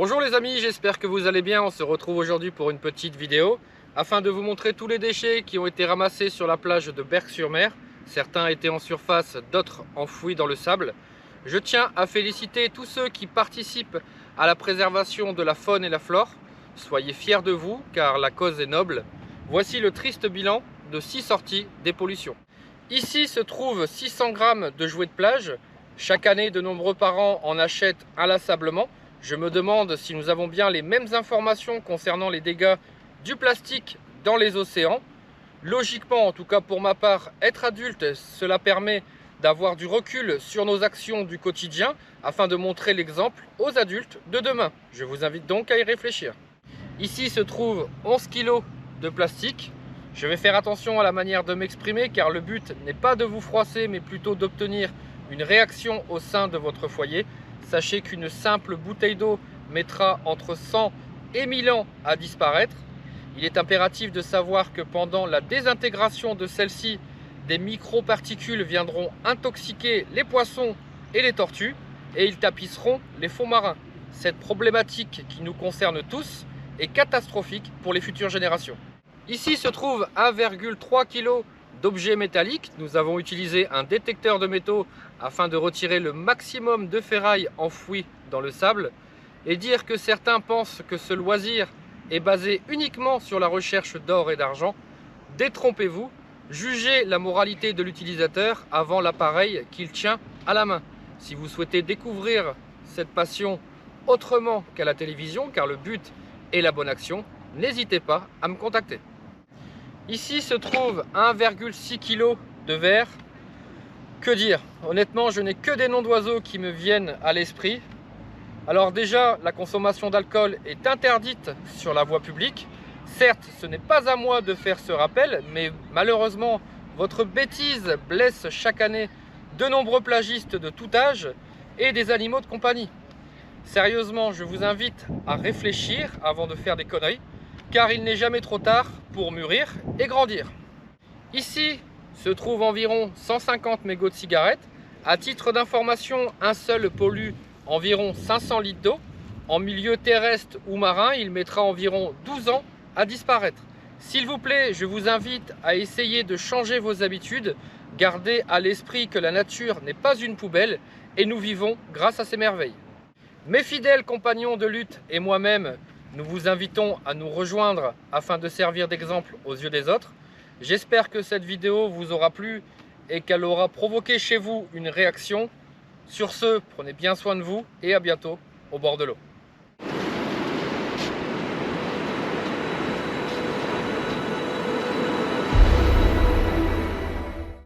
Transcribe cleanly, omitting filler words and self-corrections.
Bonjour les amis, j'espère que vous allez bien. On se retrouve aujourd'hui pour une petite vidéo afin de vous montrer tous les déchets qui ont été ramassés sur la plage de Berck-sur-Mer. Certains étaient en surface, d'autres enfouis dans le sable. Je tiens à féliciter tous ceux qui participent à la préservation de la faune et la flore. Soyez fiers de vous car la cause est noble. Voici le triste bilan de 6 sorties dépollution. Ici se trouvent 600 grammes de jouets de plage. Chaque année, de nombreux parents en achètent inlassablement. Je me demande si nous avons bien les mêmes informations concernant les dégâts du plastique dans les océans. Logiquement, en tout cas pour ma part, être adulte, cela permet d'avoir du recul sur nos actions du quotidien afin de montrer l'exemple aux adultes de demain. Je vous invite donc à y réfléchir. Ici se trouve 11 kg de plastique. Je vais faire attention à la manière de m'exprimer car le but n'est pas de vous froisser mais plutôt d'obtenir une réaction au sein de votre foyer. Sachez qu'une simple bouteille d'eau mettra entre 100 et 1000 ans à disparaître. Il est impératif de savoir que pendant la désintégration de celle-ci, des microparticules viendront intoxiquer les poissons et les tortues et ils tapisseront les fonds marins. Cette problématique qui nous concerne tous est catastrophique pour les futures générations. Ici se trouve 1,3 kg d'objets métalliques. Nous avons utilisé un détecteur de métaux afin de retirer le maximum de ferraille enfouie dans le sable. Et dire que certains pensent que ce loisir est basé uniquement sur la recherche d'or et d'argent, détrompez-vous, jugez la moralité de l'utilisateur avant l'appareil qu'il tient à la main. Si vous souhaitez découvrir cette passion autrement qu'à la télévision, car le but est la bonne action, n'hésitez pas à me contacter. Ici se trouve 1,6 kg de verre. Que dire? Honnêtement, je n'ai que des noms d'oiseaux qui me viennent à l'esprit. Alors déjà, la consommation d'alcool est interdite sur la voie publique. Certes, ce n'est pas à moi de faire ce rappel, mais malheureusement, votre bêtise blesse chaque année de nombreux plagistes de tout âge et des animaux de compagnie. Sérieusement, je vous invite à réfléchir avant de faire des conneries, car il n'est jamais trop tard pour mûrir et grandir. Ici se trouve environ 150 mégots de cigarettes. À titre d'information, un seul pollue environ 500 litres d'eau. En milieu terrestre ou marin, il mettra environ 12 ans à disparaître. S'il vous plaît, je vous invite à essayer de changer vos habitudes. Gardez à l'esprit que la nature n'est pas une poubelle et nous vivons grâce à ses merveilles. Mes fidèles compagnons de lutte et moi-même, nous vous invitons à nous rejoindre afin de servir d'exemple aux yeux des autres. J'espère que cette vidéo vous aura plu et qu'elle aura provoqué chez vous une réaction. Sur ce, prenez bien soin de vous et à bientôt au bord de l'eau.